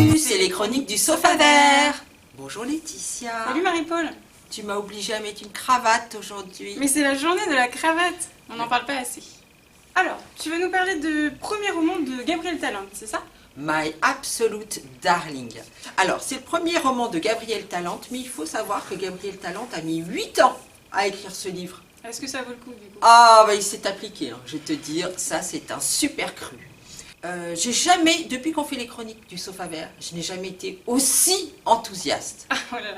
Salut, c'est les chroniques du sofa vert. Bonjour Laetitia. Salut Marie-Paul. Tu m'as obligée à mettre une cravate aujourd'hui. Mais c'est la journée de la cravate. On n'en parle pas assez. Alors, tu veux nous parler de premier roman de Gabriel Talente, c'est ça? My Absolute Darling. Alors, c'est le premier roman de Gabriel Talente, mais il faut savoir que Gabriel Talente a mis 8 ans à écrire ce livre. Est-ce que ça vaut le coup du coup? Ah, bah, il s'est appliqué, hein. Je vais te dire, ça c'est un super cru. J'ai jamais, depuis qu'on fait les chroniques du sofa vert, je n'ai jamais été aussi enthousiaste. Ah, oh là là.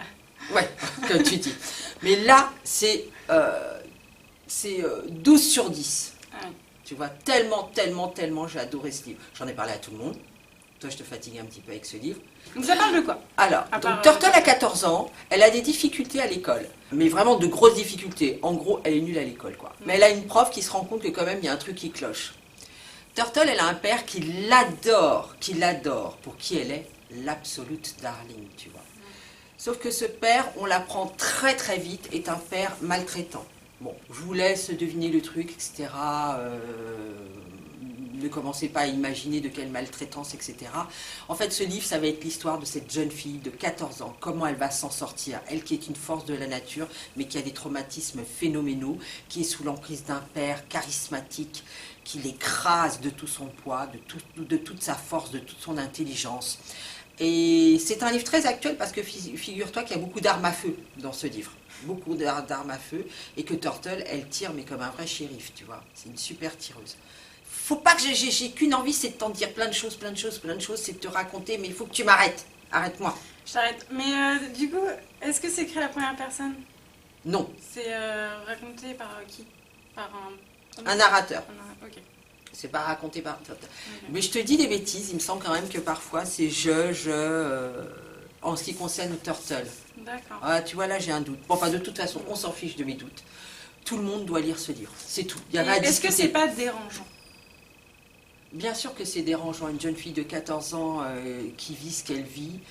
Ouais, comme tu dis. Mais là, c'est 12 sur 10. Ah oui. Tu vois, tellement j'ai adoré ce livre. J'en ai parlé à tout le monde. Toi, je te fatigue un petit peu avec ce livre. Donc ça parle de quoi? Alors, À part, donc Turtle a 14 ans, elle a des difficultés à l'école. Mais vraiment de grosses difficultés. En gros, elle est nulle à l'école, quoi. Mais elle a une prof qui se rend compte que quand même, il y a un truc qui cloche. Turtle, elle a un père qui l'adore, pour qui elle est l'absolute darling, tu vois. Sauf que ce père, on l'apprend très vite, est un père maltraitant. Bon, je vous laisse deviner le truc, etc. Ne commencez pas à imaginer de quelle maltraitance, etc. En fait, ce livre, ça va être l'histoire de cette jeune fille de 14 ans. Comment elle va s'en sortir. Elle qui est une force de la nature, mais qui a des traumatismes phénoménaux, qui est sous l'emprise d'un père charismatique, qui l'écrase de tout son poids, de toute sa force, de toute son intelligence. Et c'est un livre très actuel parce que figure-toi qu'il y a beaucoup d'armes à feu dans ce livre. Beaucoup d'armes à feu. Et que Turtle, elle tire, mais comme un vrai shérif, tu vois. C'est une super tireuse. Faut pas que j'ai qu'une envie, c'est de t'en dire plein de choses, c'est de te raconter, mais il faut que tu m'arrêtes. Arrête-moi. Je t'arrête. Mais du coup, est-ce que c'est écrit à la première personne? Non. C'est raconté par qui? Par Un narrateur. Ok. C'est pas raconté par... Okay. Mais je te dis des bêtises, il me semble quand même que parfois c'est en ce qui concerne Turtle. D'accord. Ah, tu vois, là j'ai un doute. Bon, enfin, de toute façon, on s'en fiche de mes doutes. Tout le monde doit lire ce livre, c'est tout. Il y avait à Est-ce que discuter. c'est pas dérangeant? Bien sûr que c'est dérangeant, une jeune fille de 14 ans qui vit ce qu'elle vit,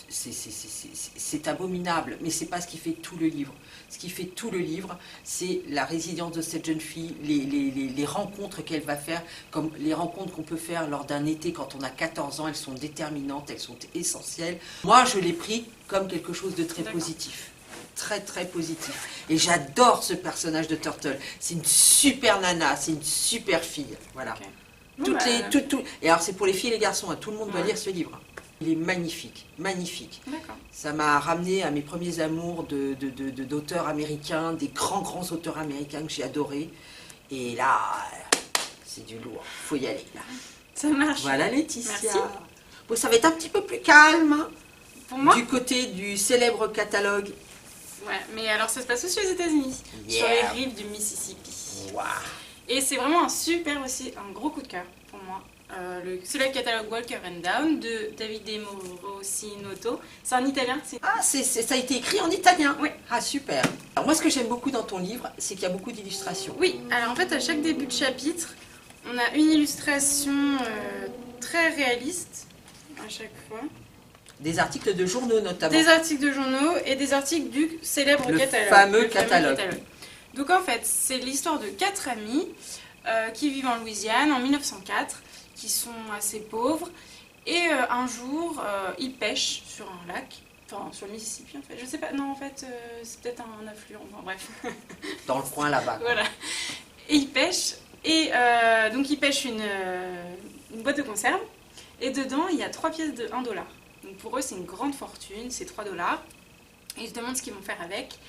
c'est abominable, mais c'est pas ce qui fait tout le livre. Ce qui fait tout le livre, c'est la résilience de cette jeune fille, les rencontres qu'elle va faire, comme les rencontres qu'on peut faire lors d'un été quand on a 14 ans, elles sont déterminantes, elles sont essentielles. Moi, je l'ai pris comme quelque chose de très positif. Très positif. Et j'adore ce personnage de Turtle. C'est une super nana, c'est une super fille. Voilà. Okay. Et alors c'est pour les filles et les garçons, hein. Tout le monde doit lire ce livre. Il est magnifique. D'accord. Ça m'a ramené à mes premiers amours d'auteurs américains, des grands auteurs américains que j'ai adorés. Et là, c'est du lourd. Faut y aller là. Ça marche. Voilà Laetitia. Merci. Bon, ça va être un petit peu plus calme. Pour moi? Du côté du célèbre catalogue. Ouais, mais alors ça se passe aussi aux États-Unis, sur les rives du Mississippi. Wow. Et c'est vraiment un gros coup de cœur pour moi. Le célèbre catalogue Walker and Down de Davide Morosinoto. C'est en italien. Ah, ça a été écrit en italien. Oui. Ah, super. Alors moi, ce que j'aime beaucoup dans ton livre, c'est qu'il y a beaucoup d'illustrations. Oui, alors en fait, à chaque début de chapitre, on a une illustration très réaliste, à chaque fois. Des articles de journaux, notamment. Des articles de journaux et des articles du célèbre catalogue. Le fameux catalogue. Donc en fait, c'est l'histoire de 4 amis qui vivent en Louisiane en 1904, qui sont assez pauvres. Et un jour, ils pêchent sur un lac, enfin sur le Mississippi en fait. Je sais pas, non en fait, c'est peut-être un affluent, enfin bref. Dans le coin là-bas. Voilà. Et ils pêchent, et donc ils pêchent une boîte de conserve, et dedans il y a 3 pièces de 1 $. Donc pour eux c'est une grande fortune, c'est 3 $. Et ils se demandent ce qu'ils vont faire avec.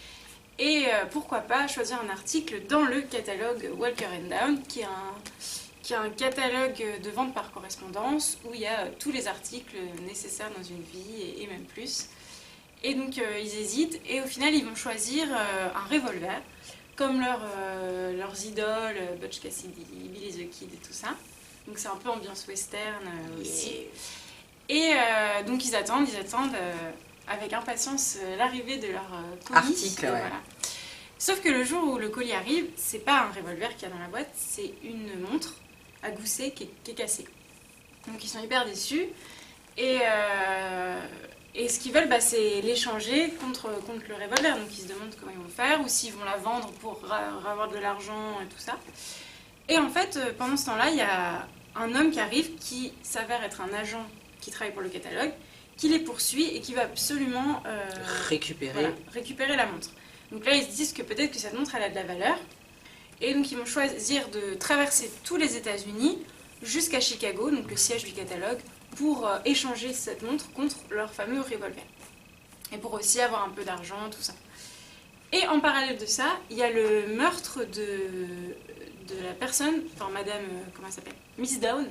Et pourquoi pas choisir un article dans le catalogue Walker and Down, qui est un catalogue de vente par correspondance où il y a tous les articles nécessaires dans une vie et même plus. Et donc ils hésitent et au final ils vont choisir un revolver comme leurs idoles, Butch Cassidy, Billy the Kid et tout ça. Donc c'est un peu ambiance western aussi. Et donc ils attendent avec impatience l'arrivée de leur colis. Article, ouais. Voilà. Sauf que le jour où le colis arrive, c'est pas un revolver qu'il y a dans la boîte, c'est une montre à gousset qui est cassée. Donc ils sont hyper déçus et ce qu'ils veulent, c'est l'échanger contre le revolver. Donc ils se demandent comment ils vont faire ou s'ils vont la vendre pour avoir de l'argent et tout ça. Et en fait, pendant ce temps-là, il y a un homme qui arrive qui s'avère être un agent qui travaille pour le catalogue, qui les poursuit et qui va absolument récupérer la montre. Donc là, ils se disent que peut-être que cette montre, elle a de la valeur. Et donc, ils vont choisir de traverser tous les États-Unis jusqu'à Chicago, donc le siège du catalogue, pour échanger cette montre contre leur fameux revolver. Et pour aussi avoir un peu d'argent, tout ça. Et en parallèle de ça, il y a le meurtre de la personne, enfin madame, comment elle s'appelle, Miss Dawn,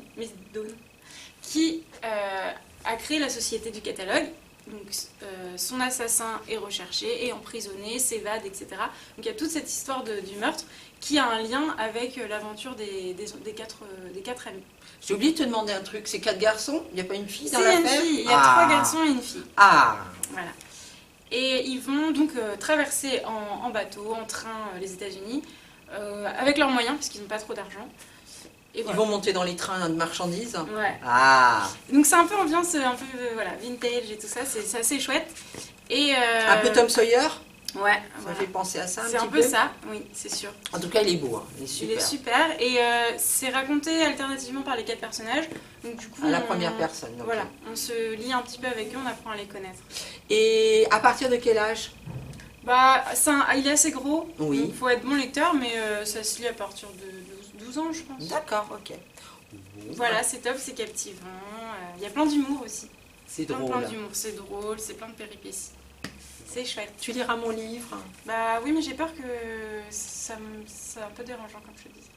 qui a créé la société du catalogue. Donc son assassin est recherché, est emprisonné, s'évade, etc. Donc il y a toute cette histoire du meurtre qui a un lien avec l'aventure des quatre amis. J'ai oublié de te demander un truc, c'est 4 garçons? Il n'y a pas une fille dans l'affaire? Il y a une fille, il y a 3 garçons et une fille. Ah. Voilà. Et ils vont donc traverser en bateau, en train, les États-Unis, avec leurs moyens, parce qu'ils n'ont pas trop d'argent. Ils vont monter dans les trains de marchandises? Ouais. Ah. Donc c'est un peu ambiance un peu voilà, vintage et tout ça, c'est assez chouette. Et, un peu Tom Sawyer? Ouais. Ça fait penser à ça un petit peu. C'est un peu ça, oui, c'est sûr. En tout cas, il est beau, hein. Il est super. Il est super, et c'est raconté alternativement par les 4 personnages. Donc du coup, à la première personne. Donc. Voilà, on se lie un petit peu avec eux, on apprend à les connaître. Et à partir de quel âge? Bah, il est assez gros, oui. Il faut être bon lecteur, mais ça se lit à partir de 12 ans, je pense. D'accord, ok. Voilà, c'est top, c'est captivant. Il y a plein d'humour aussi. C'est drôle. Plein d'humour, c'est drôle, c'est plein de péripéties. C'est chouette. Tu liras mon livre? Bah oui, mais j'ai peur que c'est un peu dérangeant, comme je te disais.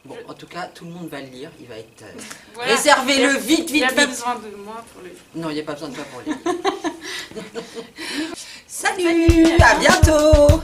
Bon, en tout cas, tout le monde va le lire. Il va être... Voilà. Réservez-le vite. Il n'y a pas besoin de moi pour le lire. Non, il n'y a pas besoin de toi pour le lire. Salut, à bientôt.